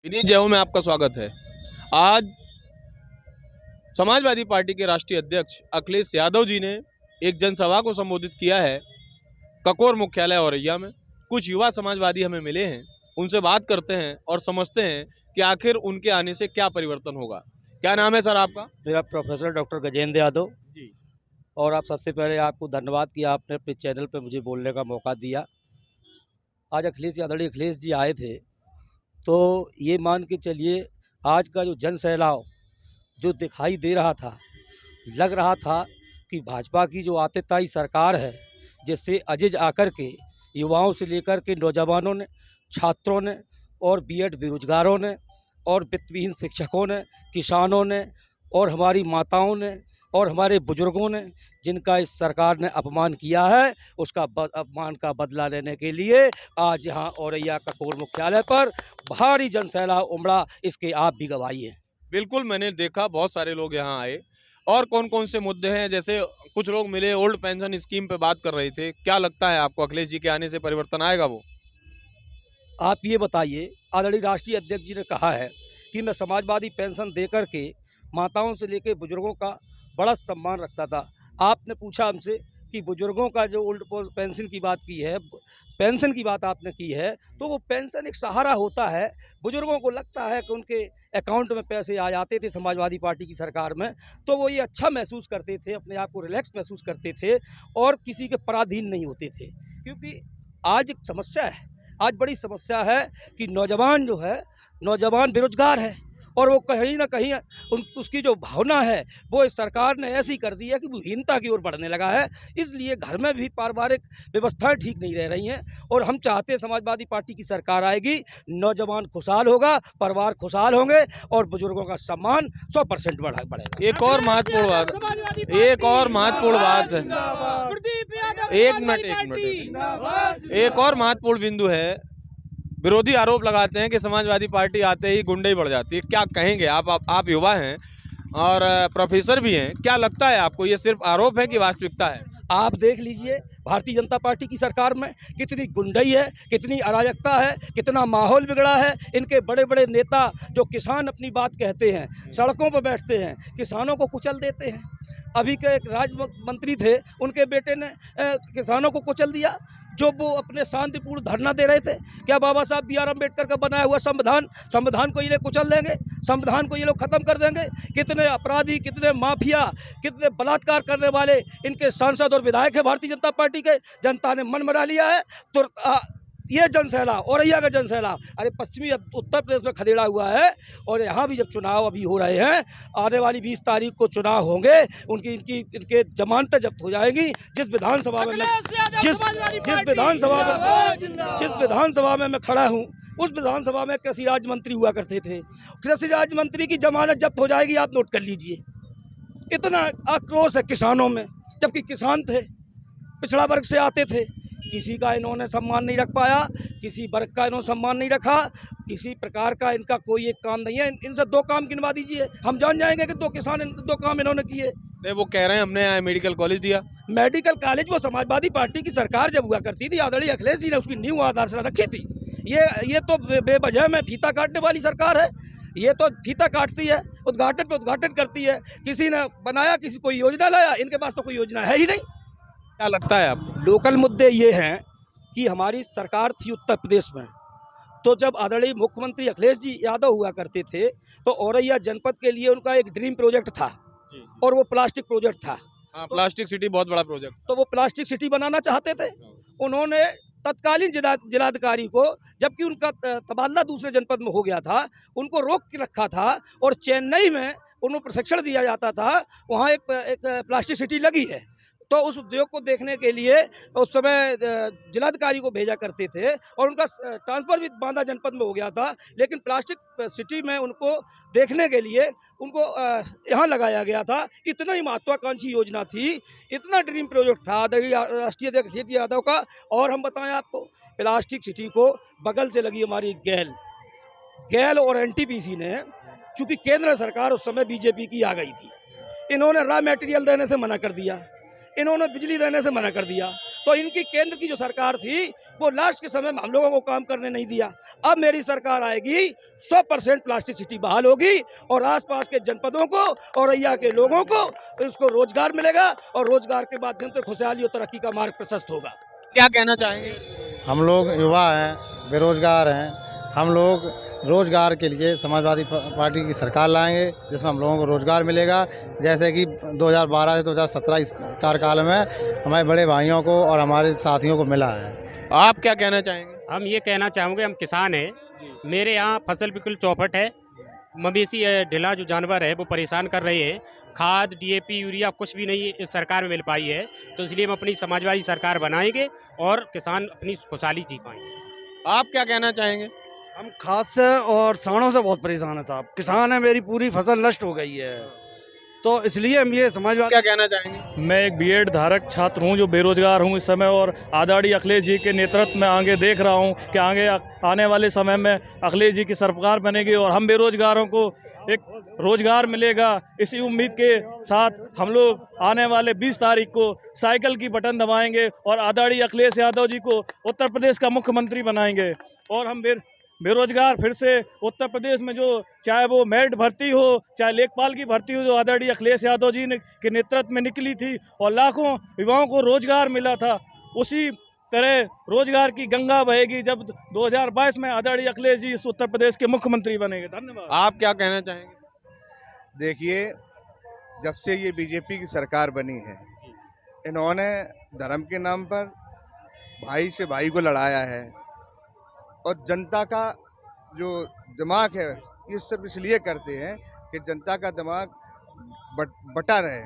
विनीत जैव में आपका स्वागत है। आज समाजवादी पार्टी के राष्ट्रीय अध्यक्ष अखिलेश यादव जी ने एक जनसभा को संबोधित किया है ककोर मुख्यालय औरैया में। कुछ युवा समाजवादी हमें मिले हैं, उनसे बात करते हैं और समझते हैं कि आखिर उनके आने से क्या परिवर्तन होगा। क्या नाम है सर आपका? मेरा प्रोफेसर डॉक्टर गजेंद्र यादव जी। और आप सबसे पहले आपको धन्यवाद कि आपने अपने चैनल पे मुझे बोलने का मौका दिया। आज अखिलेश जी आए थे, तो ये मान के चलिए आज का जो जन सैलाब जो दिखाई दे रहा था, लग रहा था कि भाजपा की जो आतेताई सरकार है, जिससे अजिज आकर के युवाओं से लेकर के नौजवानों ने, छात्रों ने और बीएड बेरोजगारों ने और वित्तविहीन शिक्षकों ने, किसानों ने और हमारी माताओं ने और हमारे बुजुर्गों ने जिनका इस सरकार ने अपमान किया है, उसका अपमान का बदला लेने के लिए आज यहाँ औरैया ककोर मुख्यालय पर भारी जनसैलाब उमड़ा। इसके आप भी गवाही हैं। बिल्कुल, मैंने देखा बहुत सारे लोग यहाँ आए। और कौन कौन से मुद्दे हैं? जैसे कुछ लोग मिले, ओल्ड पेंशन स्कीम पे बात कर रहे थे। क्या लगता है आपको अखिलेश जी के आने से परिवर्तन आएगा? वो आप ये बताइए, आदरणीय राष्ट्रीय अध्यक्ष जी ने कहा है कि मैं समाजवादी पेंशन दे कर के माताओं से लेकर बुजुर्गों का बड़ा सम्मान रखता था। आपने पूछा हमसे कि बुजुर्गों का जो ओल्ड पेंशन की बात की है, पेंशन की बात आपने की है, तो वो पेंशन एक सहारा होता है। बुजुर्गों को लगता है कि उनके अकाउंट में पैसे आ जाते थे समाजवादी पार्टी की सरकार में, तो वो ये अच्छा महसूस करते थे, अपने आप को रिलैक्स महसूस करते थे और किसी के पराधीन नहीं होते थे। क्योंकि आज एक समस्या है, आज बड़ी समस्या है कि नौजवान जो है, नौजवान बेरोजगार है और वो कहीं ना कहीं उसकी जो भावना है वो इस सरकार ने ऐसी कर दी है कि वो हीनता की ओर बढ़ने लगा है। इसलिए घर में भी पारिवारिक व्यवस्थाएं ठीक नहीं रह रही हैं और हम चाहते हैं समाजवादी पार्टी की सरकार आएगी, नौजवान खुशहाल होगा, परिवार खुशहाल होंगे और बुजुर्गों का सम्मान 100% बढ़ेगा। एक और महत्वपूर्ण बात है। एक और महत्वपूर्ण बिंदु है। विरोधी आरोप लगाते हैं कि समाजवादी पार्टी आते ही गुंडे बढ़ जाती है। क्या कहेंगे आप युवा हैं और प्रोफेसर भी हैं, क्या लगता है आपको ये सिर्फ आरोप है कि वास्तविकता है? आप देख लीजिए भारतीय जनता पार्टी की सरकार में कितनी गुंडई है, कितनी अराजकता है, कितना माहौल बिगड़ा है। इनके बड़े बड़े नेता जो किसान अपनी बात कहते हैं, सड़कों पर बैठते हैं, किसानों को कुचल देते हैं। अभी के एक राज्य मंत्री थे, उनके बेटे ने किसानों को कुचल दिया। जो वो अपने शांतिपूर्ण धरना दे रहे थे, क्या बाबा साहब बी आर अम्बेडकर का बनाया हुआ संविधान को ये लोग कुचल देंगे, संविधान को ये लोग खत्म कर देंगे। कितने अपराधी, कितने माफिया, कितने बलात्कार करने वाले इनके सांसद और विधायक है भारतीय जनता पार्टी के। जनता ने मन बना लिया है। तो ये जनसैलाब, औरैया का जनसैलाब, अरे पश्चिमी उत्तर प्रदेश में खदेड़ा हुआ है और यहाँ भी जब चुनाव अभी हो रहे हैं, आने वाली 20 तारीख को चुनाव होंगे, इनके जमानतें जब्त हो जाएंगी। जिस विधानसभा में मैं खड़ा हूँ, उस विधानसभा में कृषि राज्य मंत्री हुआ करते थे। कृषि राज्य मंत्री की जमानत जब्त हो जाएगी, आप नोट कर लीजिए। इतना आक्रोश है किसानों में, जबकि किसान थे, पिछड़ा वर्ग से आते थे। किसी का इन्होंने सम्मान नहीं रख पाया, किसी वर्ग का इन्होंने सम्मान नहीं रखा, किसी प्रकार का इनका कोई एक काम नहीं है। इनसे 2 काम गिनवा दीजिए, हम जान जाएंगे कि 2 काम इन्होंने किए। नहीं, वो कह रहे हैं हमने मेडिकल कॉलेज दिया। मेडिकल कॉलेज वो समाजवादी पार्टी की सरकार जब हुआ करती थी, आदरणीय अखिलेश जी ने उसकी नींव आधारशिला रखी थी। ये तो बेवजह में फीता काटने वाली सरकार है। ये तो फीता काटती है, उद्घाटन पे उद्घाटन करती है। किसी ने बनाया, किसी कोई योजना लाया, इनके पास तो कोई योजना है ही नहीं। क्या लगता है आपको? लोकल मुद्दे ये हैं कि हमारी सरकार थी उत्तर प्रदेश में, तो जब आदरणीय मुख्यमंत्री अखिलेश जी यादव हुआ करते थे, तो औरैया जनपद के लिए उनका एक ड्रीम प्रोजेक्ट था और वो प्लास्टिक प्रोजेक्ट था। हाँ, प्लास्टिक सिटी बहुत बड़ा प्रोजेक्ट। तो वो प्लास्टिक सिटी बनाना चाहते थे। उन्होंने तत्कालीन जिलाधिकारी को, जबकि उनका तबादला दूसरे जनपद में हो गया था, उनको रोक के रखा था और चेन्नई में उनको प्रशिक्षण दिया जाता था। वहाँ एक प्लास्टिक सिटी लगी है, तो उस उद्योग को देखने के लिए उस समय जिलाधिकारी को भेजा करते थे और उनका ट्रांसफ़र भी बांदा जनपद में हो गया था। लेकिन प्लास्टिक सिटी में उनको देखने के लिए उनको यहाँ लगाया गया था। इतना ही महत्वाकांक्षी योजना थी, इतना ड्रीम प्रोजेक्ट था राष्ट्रीय अध्यक्ष अखिलेश यादव का। और हम बताएं आपको, प्लास्टिक सिटी को बगल से लगी हमारी गैल और एनटीपीसी ने, चूँकि केंद्र सरकार उस समय बीजेपी की आ गई थी, इन्होंने रॉ मटेरियल देने से मना कर दिया, इन्होंने बिजली देने से मना कर दिया। तो इनकी केंद्र की जो सरकार थी, वो लास्ट के समय में हम लोगों को काम करने नहीं दिया। अब मेरी सरकार आएगी, 100% प्लास्टिक सिटी बहाल होगी और आसपास के जनपदों को और औरैया के लोगों को इसको रोजगार मिलेगा और रोजगार के माध्यम से खुशहाली और तरक्की का मार्ग प्रशस्त होगा। क्या कहना चाहेंगे? हम लोग युवा हैं, बेरोजगार हैं। हम लोग रोजगार के लिए समाजवादी पार्टी की सरकार लाएंगे, जिसमें हम लोगों को रोजगार मिलेगा। जैसे कि 2012 से 2017 इस कार्यकाल में हमारे बड़े भाइयों को और हमारे साथियों को मिला है। आप क्या कहना चाहेंगे? हम ये कहना चाहूँगे, हम किसान हैं, मेरे यहाँ फसल बिल्कुल चौपट है। मवेशी ढिला जो जानवर है वो परेशान कर रहे हैं। खाद, डीएपी, यूरिया कुछ भी नहीं इस सरकार में मिल पाई है, तो इसलिए हम अपनी समाजवादी सरकार बनाएंगे और किसान अपनी खुशहाली जी पाएंगे। आप क्या कहना चाहेंगे? हम खाद से और सांडों से बहुत परेशान है साहब। किसान है, मेरी पूरी फसल नष्ट हो गई है, तो इसलिए हम ये समाजवादी। क्या कहना चाहेंगे? मैं एक बीएड धारक छात्र हूं जो बेरोजगार हूं इस समय, और आदरणीय अखिलेश जी के नेतृत्व में आगे देख रहा हूं कि आगे आने वाले समय में अखिलेश जी की सरकार बनेगी और हम बेरोजगारों को एक रोजगार मिलेगा। इसी उम्मीद के साथ हम लोग आने वाले 20 तारीख को साइकिल की बटन दबाएंगे और आदरणीय अखिलेश यादव जी को उत्तर प्रदेश का मुख्यमंत्री बनाएंगे। और हम बेरोजगार फिर से उत्तर प्रदेश में, जो चाहे वो मेरिट भर्ती हो, चाहे लेखपाल की भर्ती हो, जो आदरणीय अखिलेश यादव जी के नेतृत्व में निकली थी और लाखों युवाओं को रोजगार मिला था, उसी तरह रोजगार की गंगा बहेगी जब 2022 में आदरणीय अखिलेश जी इस उत्तर प्रदेश के मुख्यमंत्री बनेंगे। धन्यवाद। आप क्या कहना चाहेंगे? देखिए, जब से ये बीजेपी की सरकार बनी है, इन्होंने धर्म के नाम पर भाई से भाई को लड़ाया है और जनता का जो दिमाग है ये सिर्फ इसलिए करते हैं कि जनता का दिमाग बटा रहे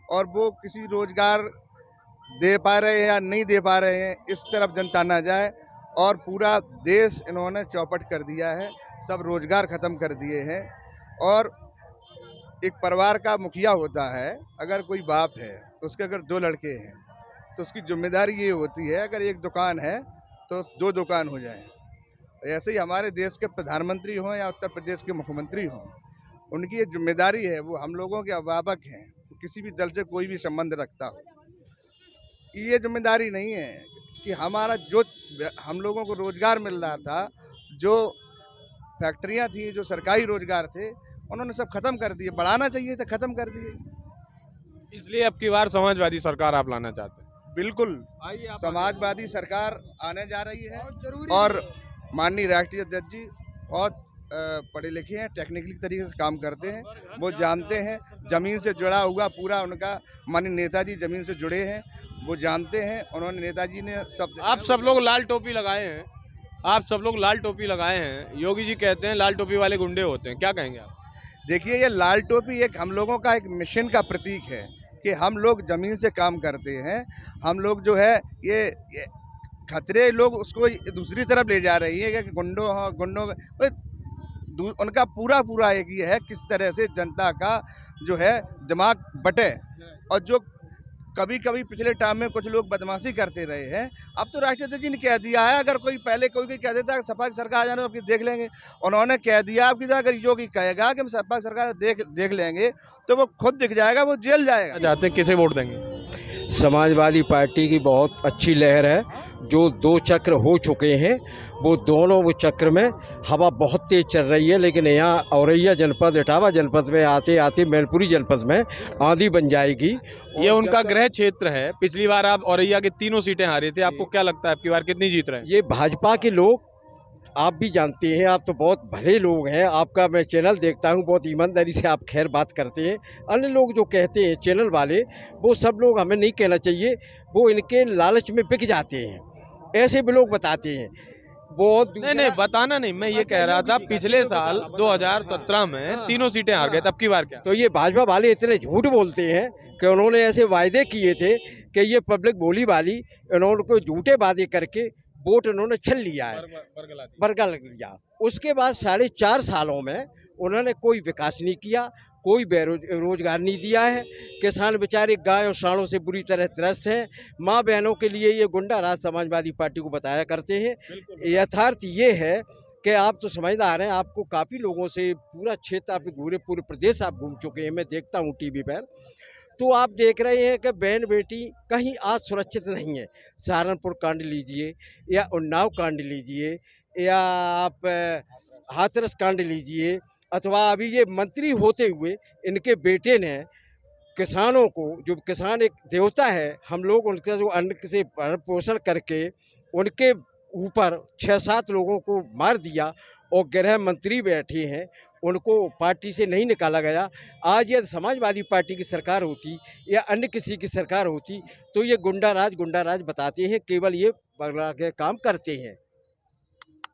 और वो किसी रोजगार दे पा रहे हैं या नहीं दे पा रहे हैं, इस तरफ जनता ना जाए। और पूरा देश इन्होंने चौपट कर दिया है, सब रोजगार ख़त्म कर दिए हैं। और एक परिवार का मुखिया होता है, अगर कोई बाप है तो उसके अगर 2 लड़के हैं तो उसकी जिम्मेदारी ये होती है, अगर एक दुकान है तो 2 दुकान हो जाएं। ऐसे ही हमारे देश के प्रधानमंत्री हों या उत्तर प्रदेश के मुख्यमंत्री हों, उनकी ये जिम्मेदारी है, वो हम लोगों के अभिभावक हैं, किसी भी दल से कोई भी संबंध रखता हो। ये जिम्मेदारी नहीं है कि हमारा जो हम लोगों को रोजगार मिल रहा था, जो फैक्ट्रियां थी, जो सरकारी रोजगार थे, उन्होंने सब खत्म कर दिए। बढ़ाना चाहिए था, खत्म कर दिए। इसलिए अब की बार समाजवादी सरकार आप लाना चाहते हैं? बिल्कुल, समाजवादी सरकार आने जा रही है और माननीय राष्ट्रीय अध्यक्ष जी बहुत पढ़े लिखे हैं, टेक्निकली तरीके से काम करते हैं, वो जानते हैं, ज़मीन से जुड़ा हुआ पूरा उनका, माननीय नेताजी ज़मीन से जुड़े हैं, वो जानते हैं। उन्होंने, नेताजी ने सब, आप सब लोग लाल टोपी लगाए हैं, आप सब लोग लाल टोपी लगाए हैं, योगी जी कहते हैं लाल टोपी वाले गुंडे होते हैं, क्या कहेंगे आप? देखिए, ये लाल टोपी एक हम लोगों का एक मिशन का प्रतीक है कि हम लोग ज़मीन से काम करते हैं। हम लोग जो है ये खतरे लोग उसको दूसरी तरफ ले जा रही है कि गुंडों उनका पूरा एक ये है किस तरह से जनता का जो है दिमाग बटे। और जो कभी कभी पिछले टाइम में कुछ लोग बदमाशी करते रहे हैं, अब तो राष्ट्रीय अध्यक्ष जी ने कह दिया है, अगर कोई पहले कोई कह देता है सपा की सरकार आ जाने तो देख लेंगे, उन्होंने कह दिया अब कि अगर योगी कहेगा कि हम सपा की सरकार देख लेंगे तो वो खुद दिख जाएगा, वो जेल जाएगा। चाहते हैं किसे वोट देंगे? समाजवादी पार्टी की बहुत अच्छी लहर है। जो 2 चक्र हो चुके हैं, वो दोनों वो चक्र में हवा बहुत तेज़ चल रही है, लेकिन यहाँ औरैया जनपद, इटावा जनपद में आते आते मैनपुरी जनपद में आंधी बन जाएगी। ये उनका गृह क्षेत्र है। पिछली बार आप औरैया की 3 सीटें हारे थे, आपको क्या लगता है आपकी बार कितनी जीत रहे हैं? ये भाजपा के लोग, आप भी जानते हैं, आप तो बहुत भले लोग हैं, आपका मैं चैनल देखता हूं, बहुत ईमानदारी से आप खैर बात करते हैं। अन्य लोग जो कहते हैं चैनल वाले, वो सब लोग हमें नहीं कहना चाहिए, वो इनके लालच में बिक जाते हैं, ऐसे भी लोग बताते हैं। बहुत नहीं बताना नहीं, मैं ये कह रहा था पिछले साल 2017 में 3 सीटें हार गए, तब की बार क्या? तो ये भाजपा वाले इतने झूठ बोलते हैं कि उन्होंने ऐसे वायदे किए थे कि ये पब्लिक बोली वाली, इन्होंने कोई झूठे वादे करके वोट इन्होंने छीन लिया है, बरगल लिया। उसके बाद 4.5 सालों में उन्होंने कोई विकास नहीं किया, कोई रोजगार नहीं दिया है। किसान बेचारे गाय और सांडों से बुरी तरह त्रस्त हैं। माँ बहनों के लिए ये गुंडा राज समाजवादी पार्टी को बताया करते हैं। यथार्थ ये है कि आप तो समझदार हैं, आपको काफ़ी लोगों से पूरा क्षेत्र, आप पूरे प्रदेश आप घूम चुके हैं, मैं देखता हूँ टीवी पर। तो आप देख रहे हैं कि बहन बेटी कहीं आज सुरक्षित नहीं है। सहारनपुर कांड लीजिए या उन्नाव कांड लीजिए या आप हाथरस कांड लीजिए, अथवा अभी ये मंत्री होते हुए इनके बेटे ने किसानों को, जो किसान एक देवता है, हम लोग उनका जो अन्न से भरण पोषण करके उनके ऊपर 6-7 लोगों को मार दिया और गृह मंत्री बैठे हैं, उनको पार्टी से नहीं निकाला गया। आज यदि समाजवादी पार्टी की सरकार होती या अन्य किसी की सरकार होती तो ये गुंडा राज बताते हैं, केवल ये बगला के काम करते हैं।